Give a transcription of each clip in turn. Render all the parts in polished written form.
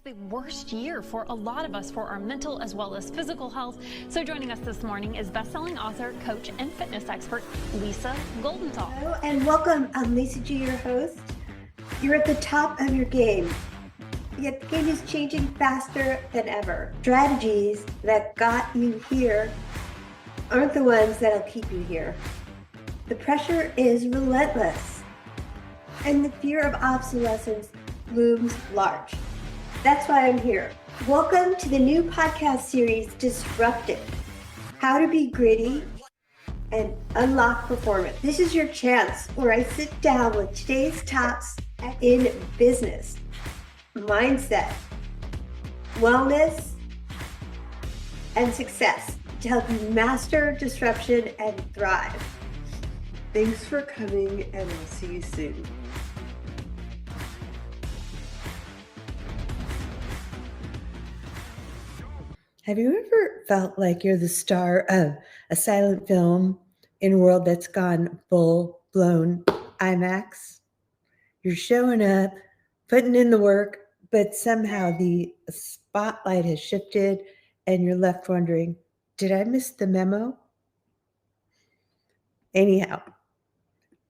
The worst year for a lot of us for our mental as well as physical health. So joining us this morning is best-selling author, coach, and fitness expert, Lisa Goldenthal. Hello and welcome. I'm Lisa G, your host. You're at the top of your game, yet the game is changing faster than ever. Strategies that got you here aren't the ones that'll keep you here. The pressure is relentless, and the fear of obsolescence looms large. That's why I'm here. Welcome to the new podcast series, Disrupted: How to Be Gritty and Unlock Performance. This is your chance where I sit down with today's tops in business, mindset, wellness, and success to help you master disruption and thrive. Thanks for coming, and I'll see you soon. Have you ever felt like you're the star of a silent film in a world that's gone full-blown IMAX? You're showing up, putting in the work, but somehow the spotlight has shifted and you're left wondering, did I miss the memo? Anyhow,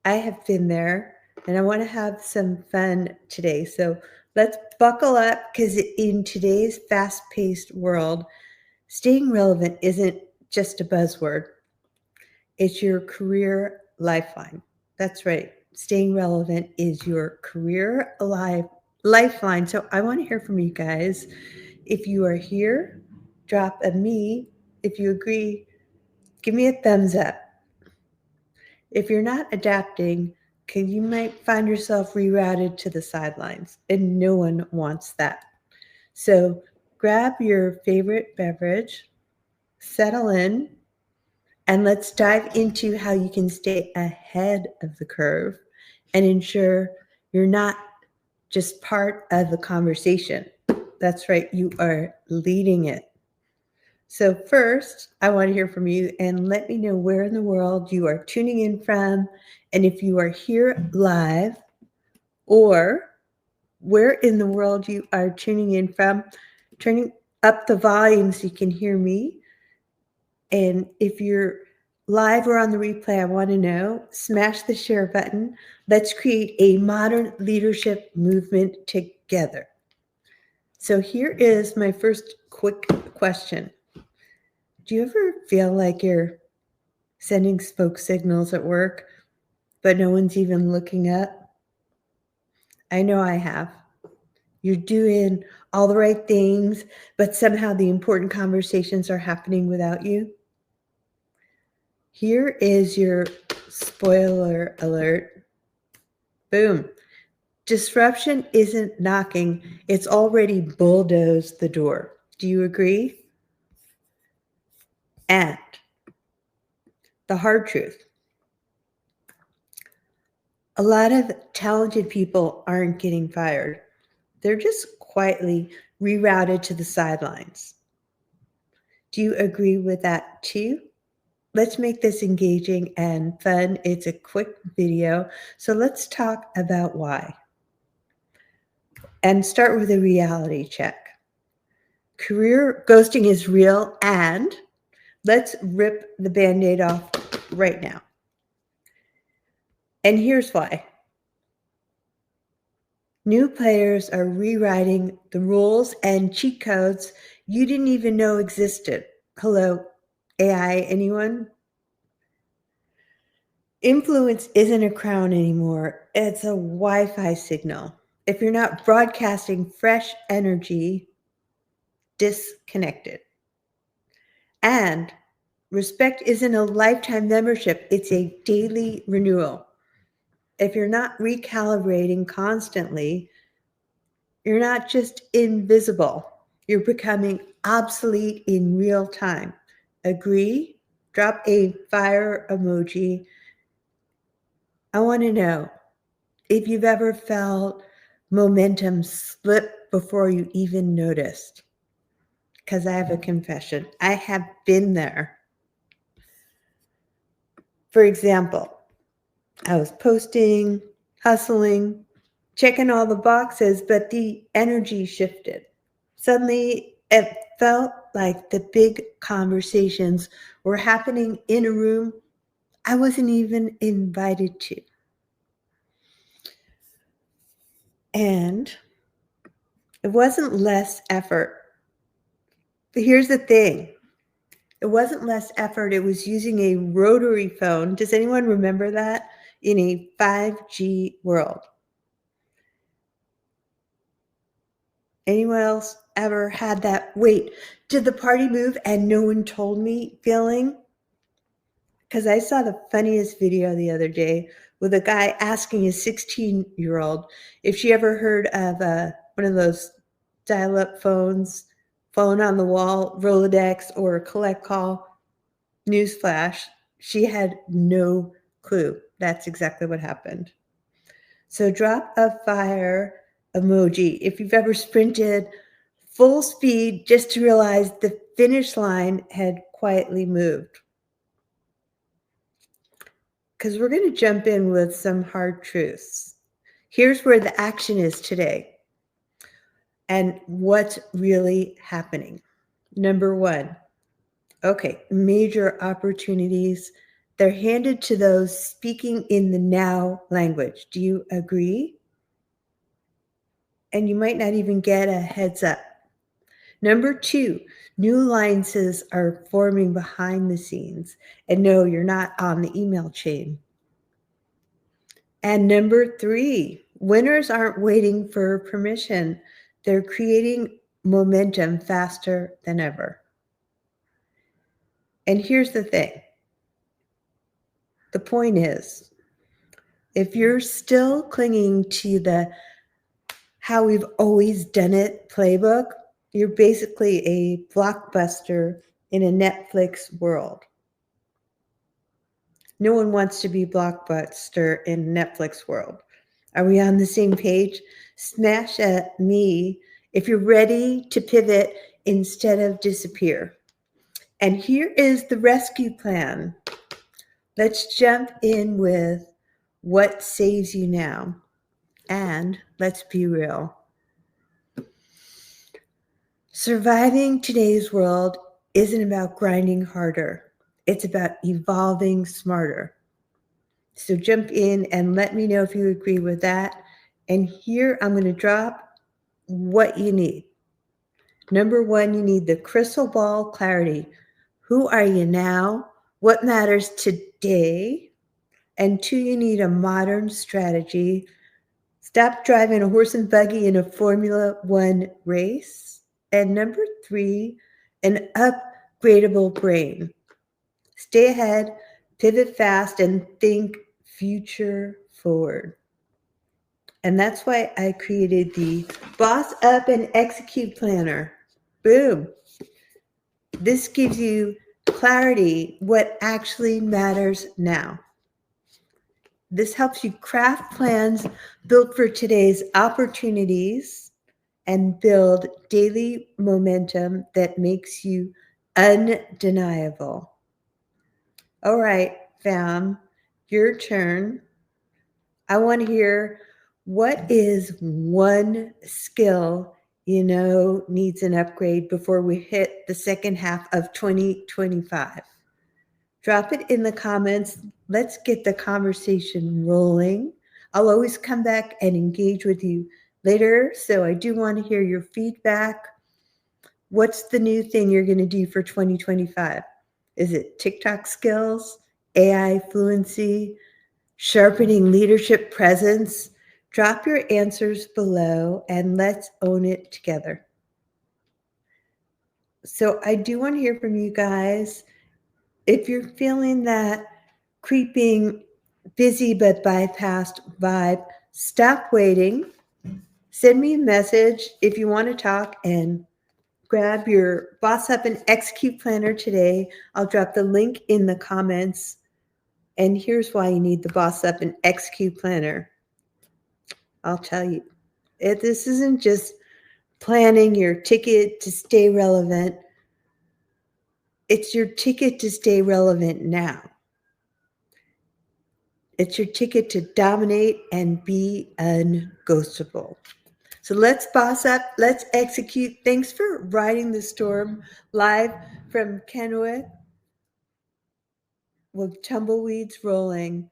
I have been there and I want to have some fun today. So let's buckle up, because in today's fast-paced world, staying relevant isn't just a buzzword. It's your career lifeline. That's right. Staying relevant is your career lifeline. So I want to hear from you guys. If you are here, drop a me. If you agree, give me a thumbs up. If you're not adapting, because you might find yourself rerouted to the sidelines, and no one wants that. So grab your favorite beverage, settle in, and let's dive into how you can stay ahead of the curve and ensure you're not just part of the conversation. That's right, you are leading it. So first, I want to hear from you, and let me know where in the world you are tuning in from, and if you are here live, or where in the world you are tuning in from. Turning up the volume so you can hear me. And if you're live or on the replay, I want to know, smash the share button. Let's create a modern leadership movement together. So here is my first quick question. Do you ever feel like you're sending smoke signals at work, but no one's even looking up? I know I have. You're doing all the right things, but somehow the important conversations are happening without you. Here is your spoiler alert. Boom. Disruption isn't knocking. It's already bulldozed the door. Do you agree? And the hard truth. A lot of talented people aren't getting fired. They're just quietly rerouted to the sidelines. Do you agree with that too? Let's make this engaging and fun. It's a quick video, so let's talk about why. And start with a reality check. Career ghosting is real, and let's rip the Band-Aid off right now. And here's why. New players are rewriting the rules and cheat codes you didn't even know existed. Hello, AI, anyone? Influence isn't a crown anymore. It's a Wi-Fi signal. If you're not broadcasting fresh energy, disconnected. And respect isn't a lifetime membership. It's a daily renewal. If you're not recalibrating constantly, you're not just invisible. You're becoming obsolete in real time. Agree? Drop a fire emoji. I want to know if you've ever felt momentum slip before you even noticed. Because I have a confession. I have been there. For example, I was posting, hustling, checking all the boxes, but the energy shifted. Suddenly, it felt like the big conversations were happening in a room I wasn't even invited to. And it wasn't less effort. But here's the thing. It wasn't less effort. It was using a rotary phone. Does anyone remember that? In a 5G world. Anyone else ever had that, wait, did the party move and no one told me feeling? Because I saw the funniest video the other day with a guy asking a 16-year-old if she ever heard of one of those dial-up phones, phone on the wall, Rolodex, or collect call. Newsflash, she had no clue. That's exactly what happened. So drop a fire emoji if you've ever sprinted full speed just to realize the finish line had quietly moved. Because we're going to jump in with some hard truths. Here's where the action is today and what's really happening. Number one, okay, major opportunities. They're handed to those speaking in the now language. Do you agree? And you might not even get a heads up. Number two, new alliances are forming behind the scenes. And no, you're not on the email chain. And number three, winners aren't waiting for permission. They're creating momentum faster than ever. And here's the thing. The point is, if you're still clinging to the how we've always done it playbook, you're basically a blockbuster in a Netflix world. No one wants to be blockbuster in Netflix world. Are we on the same page? Smash at me if you're ready to pivot instead of disappear. And here is the rescue plan. Let's jump in with what saves you now. And let's be real. Surviving today's world isn't about grinding harder. It's about evolving smarter. So jump in and let me know if you agree with that. And here I'm going to drop what you need. Number one, you need the crystal ball clarity. Who are you now? What matters today? And two, you need a modern strategy. Stop driving a horse and buggy in a Formula One race. And number three, an upgradable brain. Stay ahead, pivot fast, and think future forward. And that's why I created the Boss Up and Execute Planner. Boom. This gives you clarity, what actually matters now. This helps you craft plans built for today's opportunities and build daily momentum that makes you undeniable. All right, fam, your turn. I want to hear, what is one skill you know needs an upgrade before we hit the second half of 2025? Drop it in the comments. Let's get the conversation rolling. I'll always come back and engage with you later, so I do want to hear your feedback. What's the new thing you're going to do for 2025? Is it TikTok skills, AI fluency, sharpening leadership presence? Drop your answers below and let's own it together. So I do want to hear from you guys. If you're feeling that creeping, busy but bypassed vibe, stop waiting. Send me a message if you want to talk and grab your Boss Up and Execute Planner today. I'll drop the link in the comments. And here's why you need the Boss Up and Execute Planner. I'll tell you, this isn't just planning your ticket to stay relevant. It's your ticket to stay relevant now. It's your ticket to dominate and be unghostable. So let's boss up, let's execute. Thanks for riding the storm live from Kennewick with tumbleweeds rolling.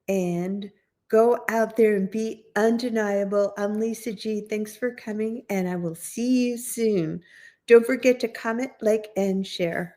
And go out there and be undeniable. I'm Lisa G. Thanks for coming, and I will see you soon. Don't forget to comment, like, and share.